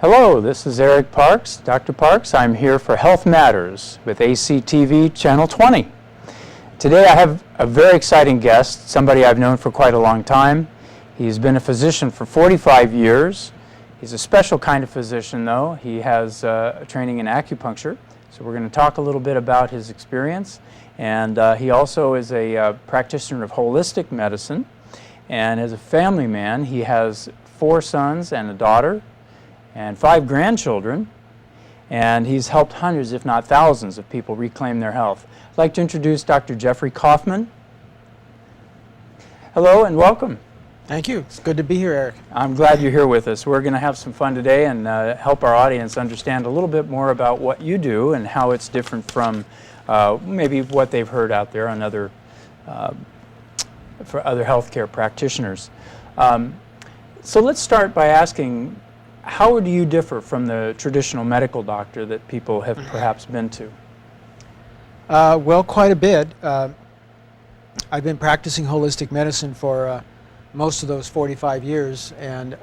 Hello, this is Eric Parks, Dr. Parks. I'm here for Health Matters with ACTV Channel 20. Today I have a very exciting guest, somebody I've known for quite a long time. He's been a physician for 45 years. He's a special kind of physician, though. He has a training in acupuncture, so we're going to talk a little bit about his experience. And he also is a practitioner of holistic medicine. And as a family man, he has 4 sons and a daughter and 5 grandchildren, and he's helped hundreds, if not thousands, of people reclaim their health. I'd like to introduce Dr. Jeffrey Kaufman. Hello and welcome. Thank you. It's good to be here, Eric. I'm glad you're here with us. We're going to have some fun today and help our audience understand a little bit more about what you do and how it's different from maybe what they've heard out there on other for other healthcare practitioners. So let's start by asking, how do you differ from the traditional medical doctor that people have perhaps been to? Well, quite a bit. I've been practicing holistic medicine for most of those 45 years, and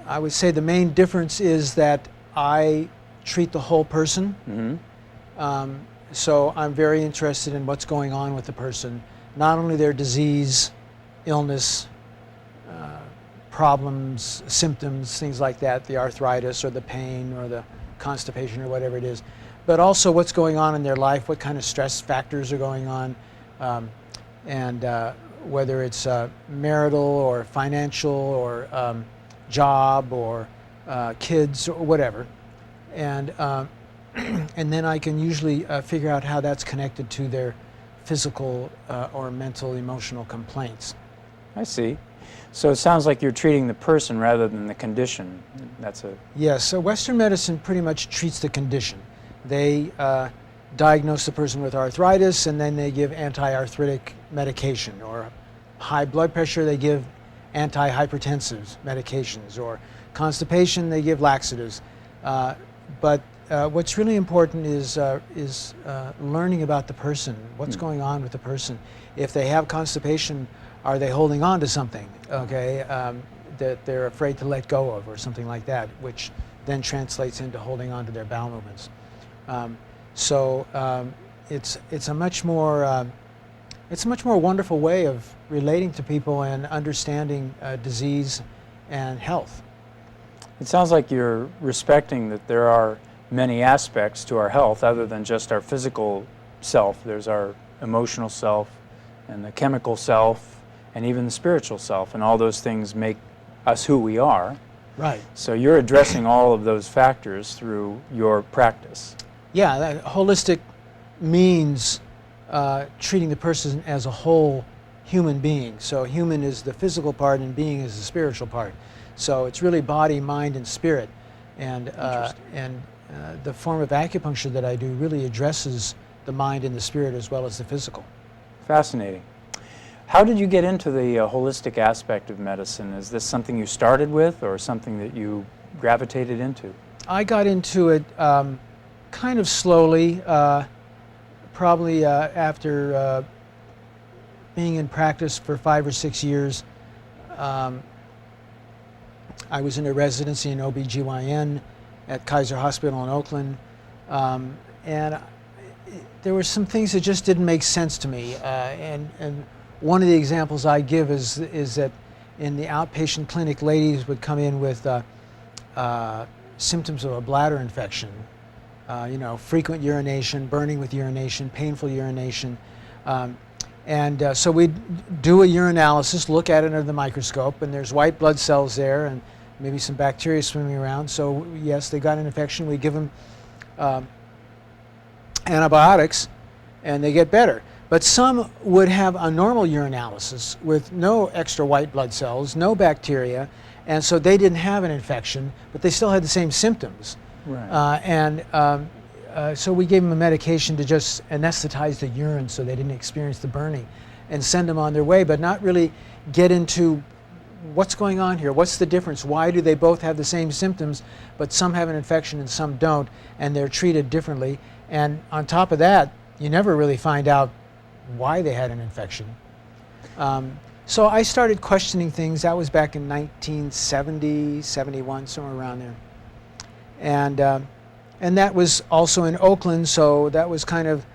I would say the main difference is that I treat the whole person. Mm-hmm. So I'm very interested in what's going on with the person, not only their disease, illness, problems, symptoms, things like that, the arthritis or the pain or the constipation or whatever it is, but also what's going on in their life, what kind of stress factors are going on, and whether it's marital or financial or job or kids or whatever. And, and then I can usually figure out how that's connected to their physical or mental, emotional complaints. I see. So it sounds like you're treating the person rather than the condition. Yes, so Western medicine pretty much treats the condition. They diagnose the person with arthritis, and then they give anti-arthritic medication, or high blood pressure, they give anti-hypertensive medications, or constipation, they give laxatives. But what's really important is learning about the person, what's going on with the person. If they have constipation, are they holding on to something, okay, that they're afraid to let go of, or something like that, which then translates into holding on to their bowel movements. It's a much more wonderful way of relating to people and understanding disease and health. It sounds like you're respecting that there are many aspects to our health other than just our physical self. There's our emotional self and the chemical self and even the spiritual self, and all those things make us who we are. Right. So you're addressing all of those factors through your practice. Yeah, that holistic means treating the person as a whole human being. So human is the physical part and being is the spiritual part. So it's really body, mind, and spirit. And the form of acupuncture that I do really addresses the mind and the spirit as well as the physical. Fascinating. How did you get into the holistic aspect of medicine? Is this something you started with or something that you gravitated into? I got into it kind of slowly, probably after being in practice for 5 or 6 years. I was in a residency in OB/GYN at Kaiser Hospital in Oakland, and there were some things that just didn't make sense to me. And one of the examples I give is that in the outpatient clinic, ladies would come in with symptoms of a bladder infection, frequent urination, burning with urination, painful urination. So we'd do a urinalysis, look at it under the microscope, and there's white blood cells there and maybe some bacteria swimming around. So yes, they got an infection. We give them antibiotics and they get better. But some would have a normal urinalysis with no extra white blood cells, no bacteria, and so they didn't have an infection, but they still had the same symptoms. Right. So we gave them a medication to just anesthetize the urine so they didn't experience the burning and send them on their way, but not really get into what's going on here, what's the difference, why do they both have the same symptoms, but some have an infection and some don't, and they're treated differently. And on top of that, you never really find out why they had an infection. So I started questioning things. That was back in 1970, 71, somewhere around there. And that was also in Oakland, so that was kind of,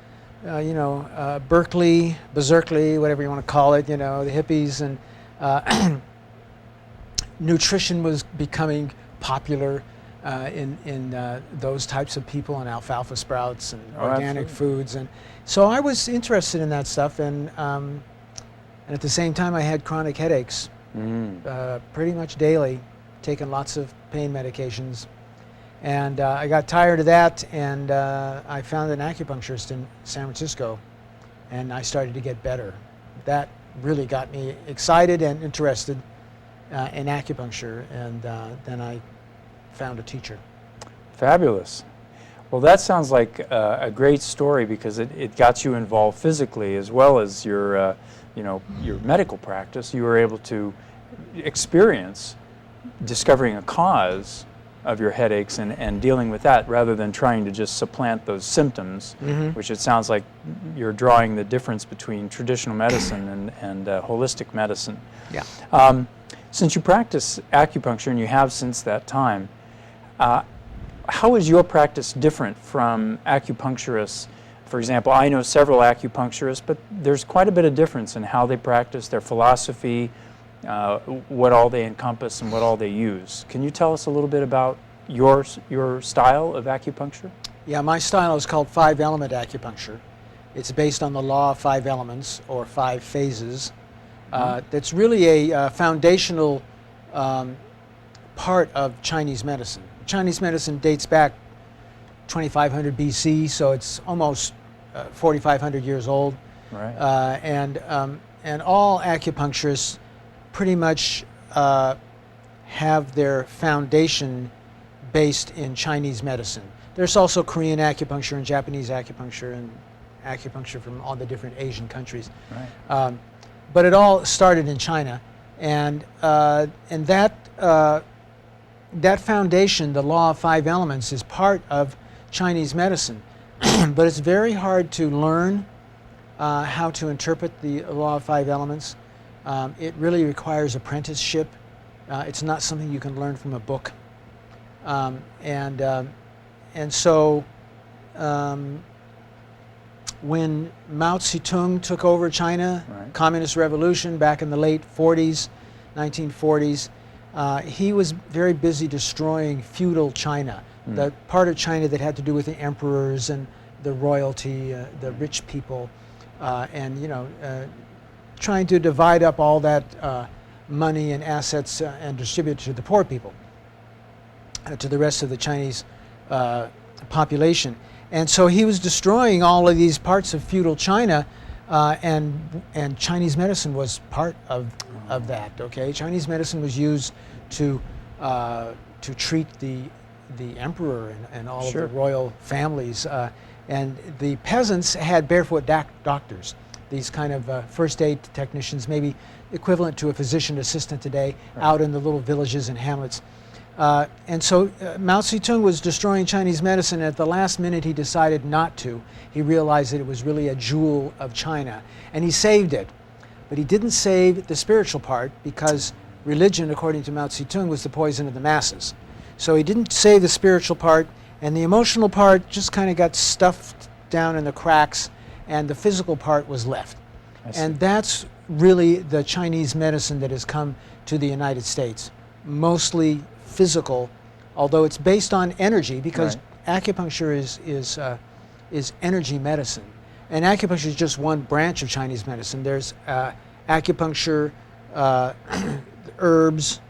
Berkeley, Berkeley, whatever you want to call it, the hippies, and nutrition was becoming popular in those types of people, and alfalfa sprouts and organic foods. And so I was interested in that stuff, and at the same time I had chronic headaches pretty much daily, taking lots of pain medications. And I got tired of that, and I found an acupuncturist in San Francisco, and I started to get better. That really got me excited and interested in acupuncture, and then I found a teacher. Fabulous. Well, that sounds like a great story, because it got you involved physically as well as your medical practice. You were able to experience discovering a cause of your headaches and dealing with that, rather than trying to just supplant those symptoms, which it sounds like you're drawing the difference between traditional medicine and holistic medicine. Yeah. Since you practice acupuncture, and you have since that time, how is your practice different from acupuncturists? For example, I know several acupuncturists, but there's quite a bit of difference in how they practice, their philosophy, what all they encompass and what all they use. Can you tell us a little bit about your style of acupuncture? Yeah, my style is called 5-element acupuncture. It's based on the law of 5 elements, or 5 phases. That's really a foundational part of Chinese medicine. Chinese medicine dates back 2500 BC, so it's almost 4,500 years old. Right. And all acupuncturists pretty much have their foundation based in Chinese medicine. There's also Korean acupuncture and Japanese acupuncture and acupuncture from all the different Asian countries. Right. But it all started in China, and that foundation, the law of 5 elements, is part of Chinese medicine. But it's very hard to learn how to interpret the law of 5 elements. It really requires apprenticeship. It's not something you can learn from a book. And so when Mao Zedong took over China, Right. Communist Revolution back in the late 40s, 1940s, he was very busy destroying feudal China, the part of China that had to do with the emperors and the royalty, the rich people, and trying to divide up all that money and assets and distribute it to the poor people, to the rest of the Chinese population. And so he was destroying all of these parts of feudal China, and Chinese medicine was part of that. Okay, Chinese medicine was used to treat the emperor and all Sure. of the royal families, and the peasants had barefoot doctors. These kind of first aid technicians, maybe equivalent to a physician assistant today, Right. out in the little villages and hamlets. And so Mao Zedong was destroying Chinese medicine, and at the last minute he decided not to. He realized that it was really a jewel of China, and he saved it. But he didn't save the spiritual part, because religion, according to Mao Zedong, was the poison of the masses. So he didn't save the spiritual part, and the emotional part just kind of got stuffed down in the cracks, and the physical part was left. And that's really the Chinese medicine that has come to the United States, mostly physical, although it's based on energy, because Right. acupuncture is energy medicine, and acupuncture is just one branch of Chinese medicine. There's acupuncture, herbs,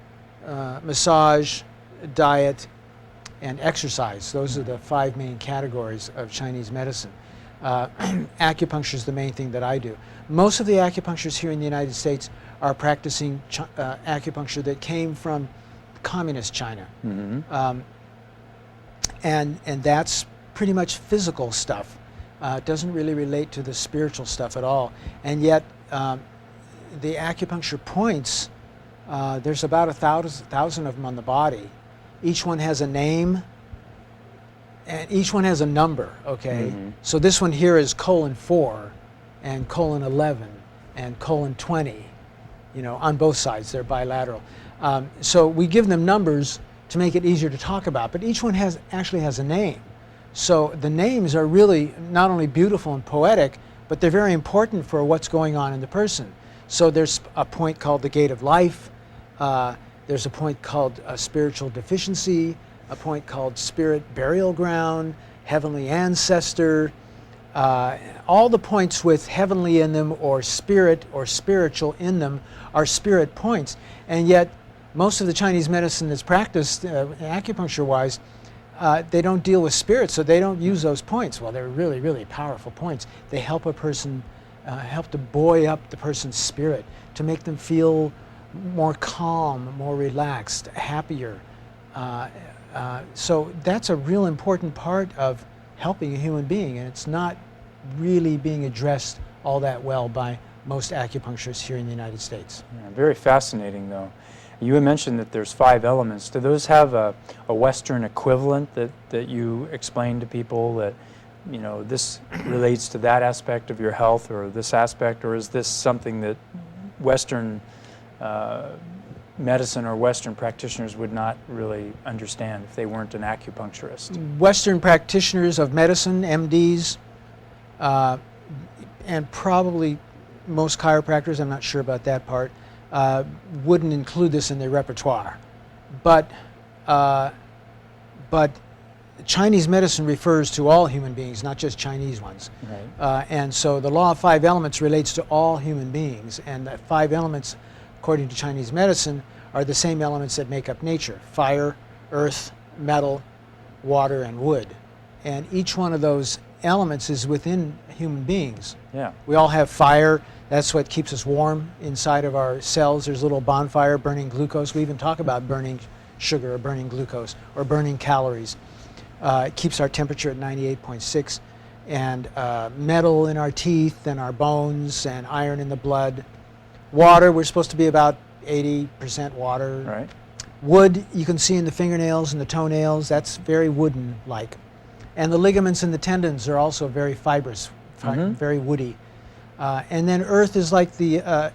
massage, diet, and exercise. Those are the 5 main categories of Chinese medicine. Acupuncture is the main thing that I do. Most of the acupuncturists here in the United States are practicing acupuncture that came from communist China. And that's pretty much physical stuff. It doesn't really relate to the spiritual stuff at all. And yet, the acupuncture points, there's about 1,000 of them on the body. Each one has a name, and each one has a number, okay? So this one here is colon 4, and colon 11, and colon 20. on both sides. They're bilateral. So we give them numbers to make it easier to talk about, but each one actually has a name. So the names are really not only beautiful and poetic, but they're very important for what's going on in the person. So there's a point called the gate of life. There's a point called spiritual deficiency, a point called spirit burial ground, heavenly ancestor. All the points with heavenly in them or spirit or spiritual in them are spirit points. And yet most of the Chinese medicine that's practiced acupuncture-wise, they don't deal with spirit, so they don't use those points. Well, they're really, really powerful points. They help a person, help to buoy up the person's spirit, to make them feel more calm, more relaxed, happier. So that's a real important part of helping a human being, and it's not really being addressed all that well by most acupuncturists here in the United States. Yeah, very fascinating, though. You had mentioned that there's 5 elements. Do those have a Western equivalent that you explain to people that, this relates to that aspect of your health or this aspect, or is this something that Western medicine or Western practitioners would not really understand if they weren't an acupuncturist? Western practitioners of medicine, MDs, and probably most chiropractors, I'm not sure about that part, wouldn't include this in their repertoire. But Chinese medicine refers to all human beings, not just Chinese ones. Right. And so the law of 5 elements relates to all human beings, and the 5 elements, according to Chinese medicine, are the same elements that make up nature: fire, earth, metal, water, and wood. And each one of those elements is within human beings. Yeah. We all have fire. That's what keeps us warm inside of our cells. There's a little bonfire burning glucose. We even talk about burning sugar or burning glucose or burning calories. It keeps our temperature at 98.6. And metal in our teeth and our bones and iron in the blood. Water, we're supposed to be about 80% water. Right. Wood, you can see in the fingernails and the toenails. That's very wooden-like. And the ligaments and the tendons are also very fibrous, very woody. And then earth is like has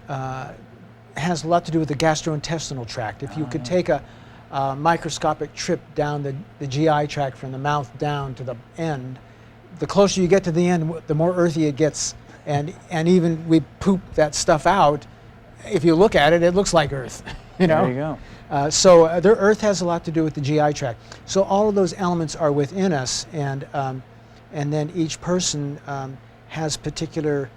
a lot to do with the gastrointestinal tract. If you could take a microscopic trip down the GI tract from the mouth down to the end, the closer you get to the end, the more earthy it gets. And even we poop that stuff out. If you look at it, it looks like earth. There you go. So the earth has a lot to do with the GI tract. So all of those elements are within us, and then each person has particular,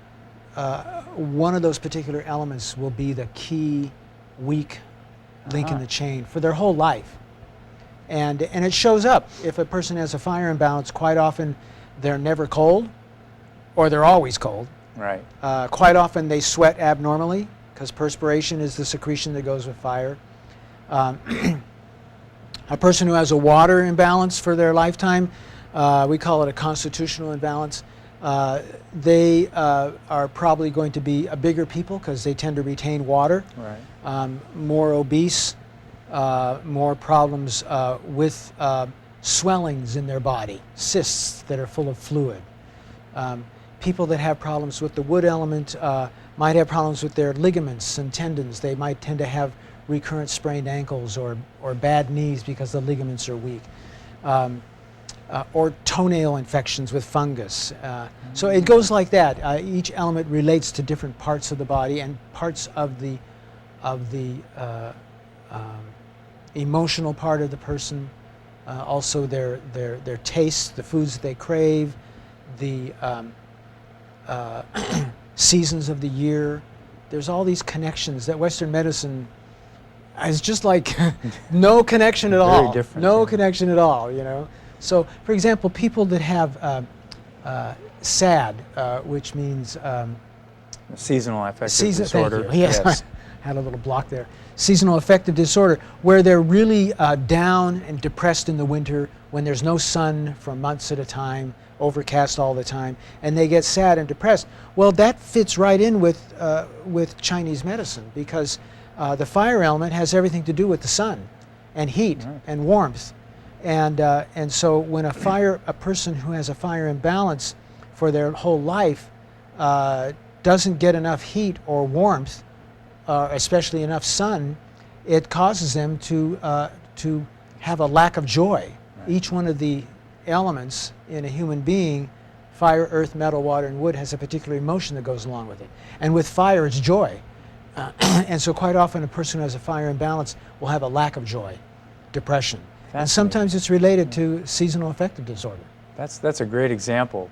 one of those particular elements will be the key weak link in the chain for their whole life. And it shows up. If a person has a fire imbalance, quite often they're never cold, or they're always cold. Right. Quite often they sweat abnormally, because perspiration is the secretion that goes with fire. A person who has a water imbalance for their lifetime, we call it a constitutional imbalance. They are probably going to be a bigger people because they tend to retain water. Right. More obese, more problems with swellings in their body, cysts that are full of fluid. People that have problems with the wood element might have problems with their ligaments and tendons. They might tend to have recurrent sprained ankles or bad knees because the ligaments are weak. Or toenail infections with fungus. So it goes like that. Each element relates to different parts of the body and parts of the emotional part of the person. Also their tastes, the foods that they crave, the seasons of the year. There's all these connections that Western medicine is just like no connection at all. Very different. No connection at all, So, for example, people that have SAD, which means Seasonal affective disorder. Thank you. Yes, I had a little block there. Seasonal affective disorder, where they're really down and depressed in the winter when there's no sun for months at a time, overcast all the time, and they get sad and depressed. Well, that fits right in with Chinese medicine, because the fire element has everything to do with the sun and heat and warmth. And so when a person who has a fire imbalance for their whole life doesn't get enough heat or warmth, especially enough sun, it causes them to have a lack of joy. Right. Each one of the elements in a human being, fire, earth, metal, water, and wood, has a particular emotion that goes along with it. And with fire, it's joy. And so quite often a person who has a fire imbalance will have a lack of joy, depression. And sometimes it's related to seasonal affective disorder. That's a great example.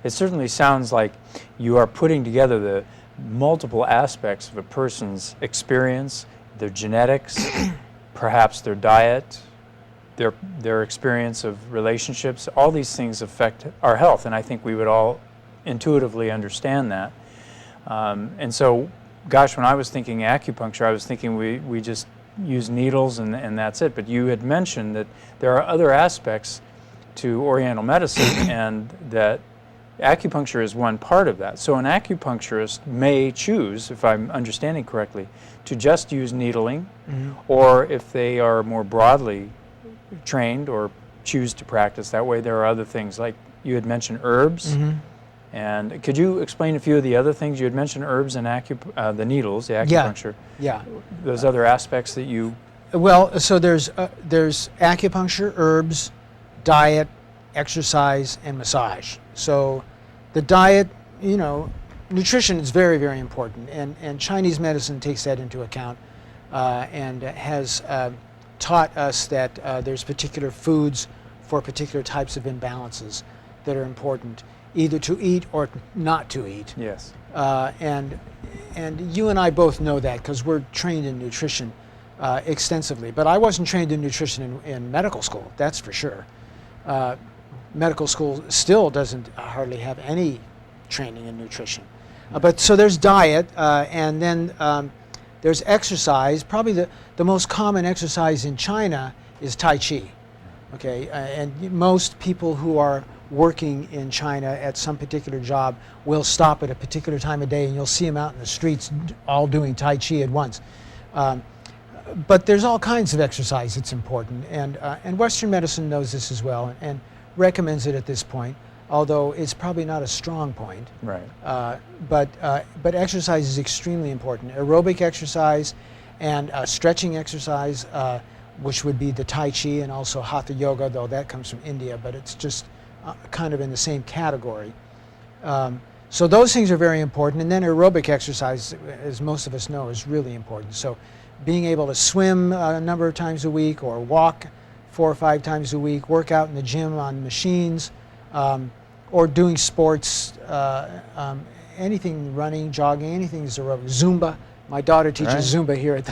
It certainly sounds like you are putting together the multiple aspects of a person's experience, their genetics, perhaps their diet, their experience of relationships. All these things affect our health, and I think we would all intuitively understand that. And so, gosh, when I was thinking acupuncture, I was thinking we just use needles and that's it. But you had mentioned that there are other aspects to Oriental medicine and that acupuncture is one part of that. So an acupuncturist may choose, if I'm understanding correctly, to just use needling, or if they are more broadly trained or choose to practice that way, there are other things like you had mentioned herbs. And could you explain a few of the other things? You had mentioned herbs and the needles, the acupuncture. Yeah. Those other aspects that you... Well, so there's acupuncture, herbs, diet, exercise, and massage. So the diet, nutrition is very, very important. And Chinese medicine takes that into account and has taught us that there's particular foods for particular types of imbalances that are important, either to eat or not to eat. Yes. And you and I both know that because we're trained in nutrition extensively. But I wasn't trained in nutrition in medical school, that's for sure. Medical school still doesn't hardly have any training in nutrition. But so there's diet, and then there's exercise. Probably the most common exercise in China is Tai Chi. Okay, and most people who are working in China at some particular job will stop at a particular time of day, and you'll see them out in the streets all doing Tai Chi at once. But there's all kinds of exercise that's important, and Western medicine knows this as well and recommends it at this point, although it's probably not a strong point. Right. But exercise is extremely important. Aerobic exercise and stretching exercise, which would be the Tai Chi and also Hatha Yoga, though that comes from India, but it's just kind of in the same category. So those things are very important, and then aerobic exercise, as most of us know, is really important. So being able to swim a number of times a week or walk 4 or 5 times a week, work out in the gym on machines, or doing sports, anything, running, jogging, anything is aerobic. Zumba. My daughter teaches Zumba here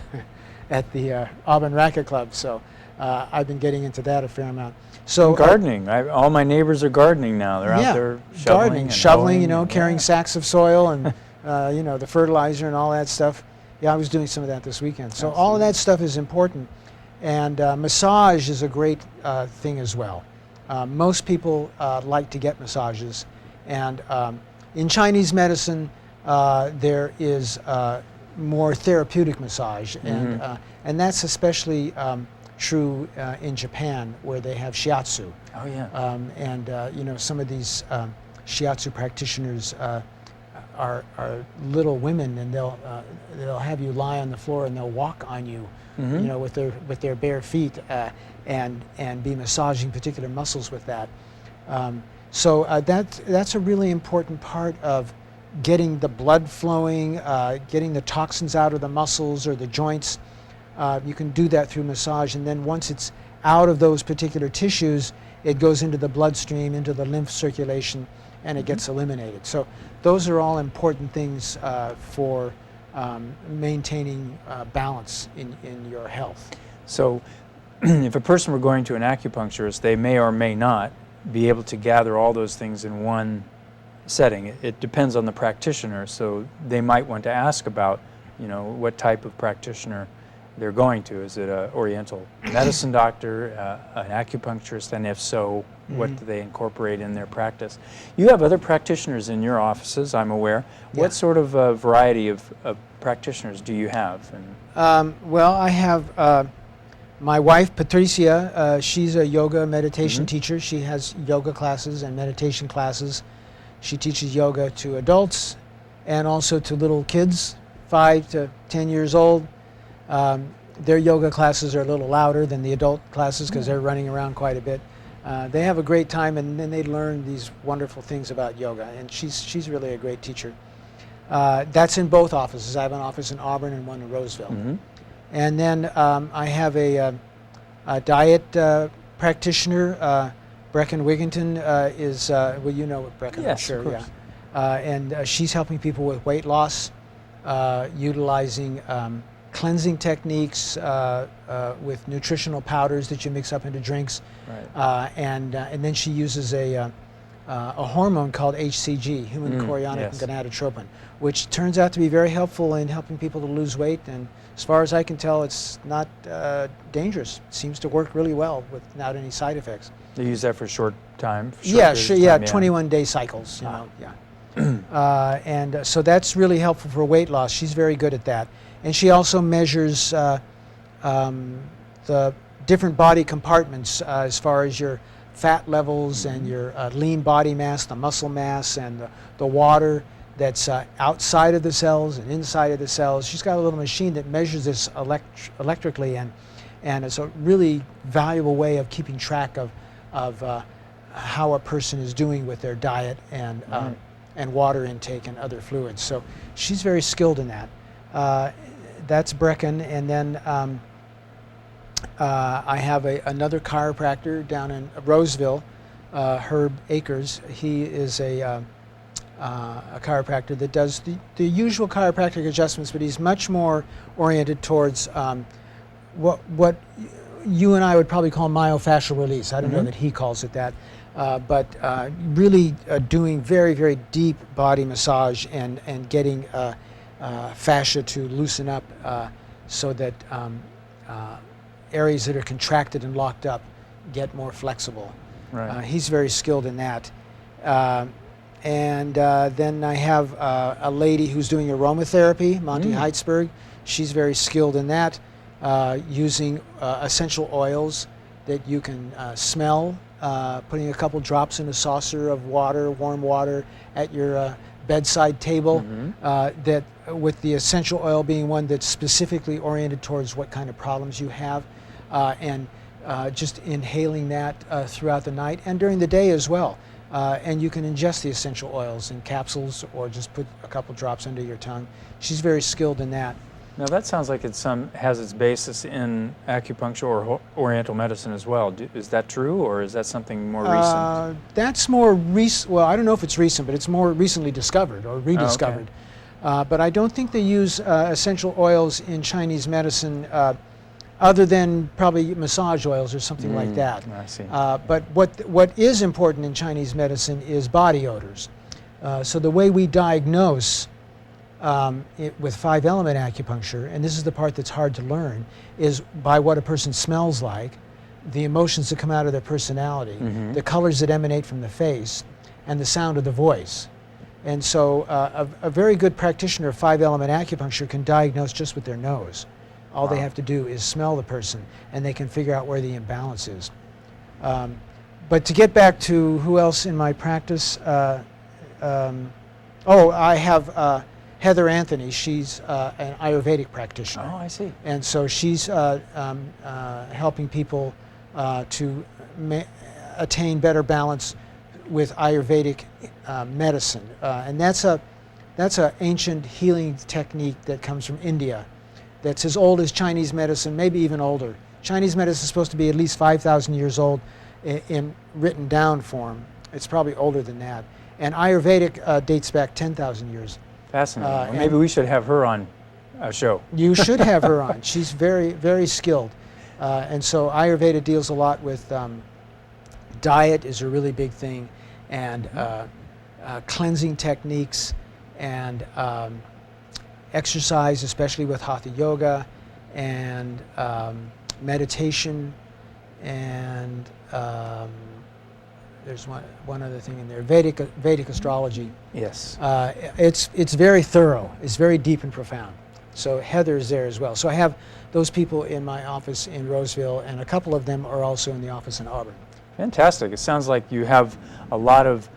at the Auburn Racket Club, so I've been getting into that a fair amount. So gardening. All my neighbors are gardening now. They're out there shoveling, carrying sacks of soil and the fertilizer and all that stuff. Yeah, I was doing some of that this weekend. So all of that stuff is important, and massage is a great thing as well. Most people like to get massages, and in Chinese medicine there is more therapeutic massage, and that's especially true in Japan, where they have shiatsu. Oh yeah. Some of these shiatsu practitioners are little women, and they'll have you lie on the floor and they'll walk on you, with their bare feet, and be massaging particular muscles with that. So that's a really important part of getting the blood flowing, getting the toxins out of the muscles or the joints. You can do that through massage, and then once it's out of those particular tissues, it goes into the bloodstream, into the lymph circulation, and it gets eliminated. So those are all important things for maintaining balance in your health. So if a person were going to an acupuncturist, they may or may not be able to gather all those things in one setting. It depends on the practitioner, so they might want to ask about, what type of practitioner they're going to. Is it an Oriental medicine doctor, an acupuncturist, and if so, what do they incorporate in their practice? You have other practitioners in your offices, I'm aware. Yeah. What sort of variety of practitioners do you have? Well, I have my wife, Patricia. She's a yoga meditation teacher. She has yoga classes and meditation classes. She teaches yoga to adults and also to little kids, 5 to 10 years old. Their yoga classes are a little louder than the adult classes because they're running around quite a bit. They have a great time, and then they learn these wonderful things about yoga, and she's really a great teacher. That's in both offices. I have an office in Auburn and one in Roseville. Mm-hmm. And then I have a diet practitioner. Brecken Wigginton is, well, you know what Brecken, yes, I'm sure, of course. yeah. And she's helping people with weight loss, utilizing cleansing techniques with nutritional powders that you mix up into drinks. Right. And then she uses a hormone called HCG, human chorionic yes. gonadotropin, which turns out to be very helpful in helping people to lose weight. And as far as I can tell, it's not dangerous. It seems to work really well without any side effects. They use that for short time? For short Yeah, periods sure. of Yeah, time, 21-day cycles. You know, yeah. And so that's really helpful for weight loss. She's very good at that. And she also measures the different body compartments as far as your fat levels and your lean body mass, the muscle mass, and the water that's outside of the cells and inside of the cells. She's got a little machine that measures this electrically, and it's a really valuable way of keeping track of how a person is doing with their diet and water intake and other fluids. So she's very skilled in that. That's Brecken, and then I have another chiropractor down in Roseville, Herb Akers. He is a chiropractor that does the usual chiropractic adjustments, but he's much more oriented towards what you and I would probably call myofascial release. I don't know that he calls it that, but really doing very, very deep body massage and getting fascia to loosen up so that areas that are contracted and locked up get more flexible. Right. He's very skilled in that. And then I have a lady who's doing aromatherapy, Monty Heitzberg. She's very skilled in that, using essential oils that you can smell, putting a couple drops in a saucer of water, warm water, at your bedside table, that with the essential oil being one that's specifically oriented towards what kind of problems you have, and just inhaling that throughout the night and during the day as well. And you can ingest the essential oils in capsules or just put a couple drops under your tongue. She's very skilled in that. Now that sounds like it has its basis in acupuncture or Oriental medicine as well. Is that true, or is that something more recent? That's more recent. Well, I don't know if it's recent, but it's more recently discovered or rediscovered. Oh, okay. But I don't think they use essential oils in Chinese medicine other than probably massage oils or something like that. I see. But what is important in Chinese medicine is body odors. So the way we diagnose with 5-element acupuncture, and this is the part that's hard to learn, is by what a person smells like, the emotions that come out of their personality, the colors that emanate from the face, and the sound of the voice. And so a very good practitioner of 5-element acupuncture can diagnose just with their nose. All they have to do is smell the person, and they can figure out where the imbalance is. But to get back to who else in my practice, I have Heather Anthony. She's an Ayurvedic practitioner. Oh, I see. And so she's helping people to attain better balance with Ayurvedic medicine. And that's an ancient healing technique that comes from India. That's as old as Chinese medicine, maybe even older. Chinese medicine is supposed to be at least 5,000 years old in written down form. It's probably older than that. And Ayurvedic dates back 10,000 years. Fascinating. Well, maybe we should have her on a show. You should have her on. She's very, very skilled. And so Ayurveda deals a lot with diet is a really big thing, and cleansing techniques, and exercise, especially with Hatha yoga, and meditation, and there's one other thing in there, Vedic astrology. Yes. It's very thorough. It's very deep and profound. So Heather's there as well. So I have those people in my office in Roseville, and a couple of them are also in the office in Auburn. Fantastic. It sounds like you have a lot of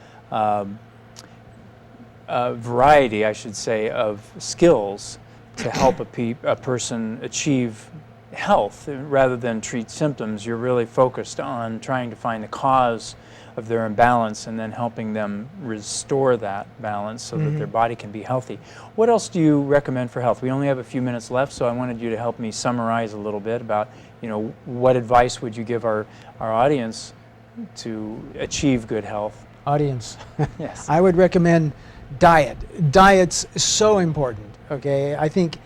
variety, I should say, of skills to help a person achieve health rather than treat symptoms. You're really focused on trying to find the cause of their imbalance and then helping them restore that balance so that their body can be healthy. What else do you recommend for health? We only have a few minutes left, so I wanted you to help me summarize a little bit about, what advice would you give our audience to achieve good health? Audience. Yes. I would recommend diet. Diet's so important, okay? I think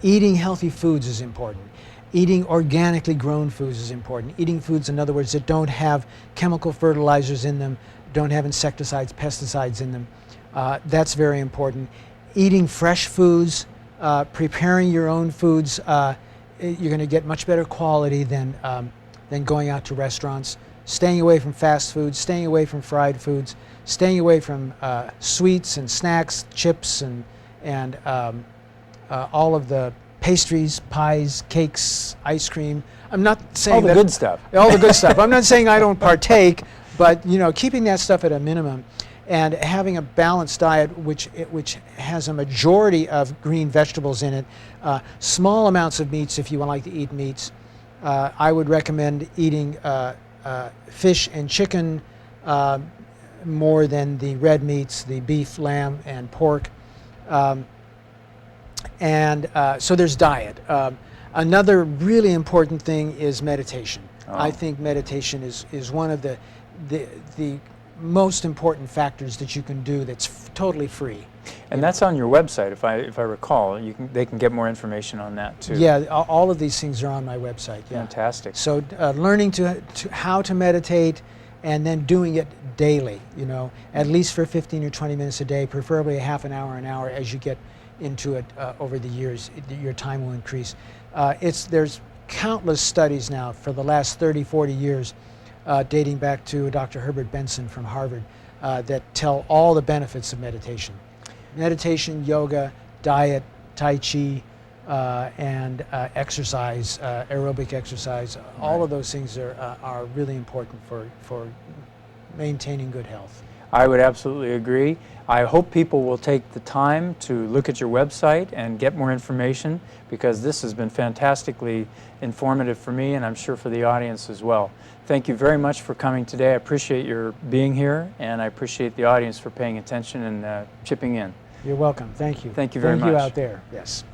eating healthy foods is important. Eating organically grown foods is important. Eating foods, in other words, that don't have chemical fertilizers in them, don't have insecticides, pesticides in them. That's very important. Eating fresh foods, preparing your own foods, you're going to get much better quality than going out to restaurants. Staying away from fast foods, staying away from fried foods, staying away from sweets and snacks, chips, and all of the pastries, pies, cakes, ice cream. I'm not saying all the good stuff. All the good stuff. I'm not saying I don't partake, but keeping that stuff at a minimum, and having a balanced diet which has a majority of green vegetables in it, small amounts of meats if you would like to eat meats. I would recommend eating fish and chicken more than the red meats, the beef, lamb, and pork. So there's diet. Another really important thing is meditation. Oh. I think meditation is one of the most important factors that you can do that's totally free. And that's on your website, if I recall. They can get more information on that too. Yeah, all of these things are on my website. Yeah. Fantastic. So learning to how to meditate, and then doing it daily. At least for 15 or 20 minutes a day, preferably a half an hour, as you get into it over the years, your time will increase. There's countless studies now for the last 30, 40 years, dating back to Dr. Herbert Benson from Harvard, that tell all the benefits of meditation. Meditation, yoga, diet, tai chi, and exercise, aerobic exercise. All of those things are really important for maintaining good health. I would absolutely agree. I hope people will take the time to look at your website and get more information, because this has been fantastically informative for me, and I'm sure for the audience as well. Thank you very much for coming today. I appreciate your being here, and I appreciate the audience for paying attention and chipping in. You're welcome. Thank you. Thank you very much. Thank you out there. Yes.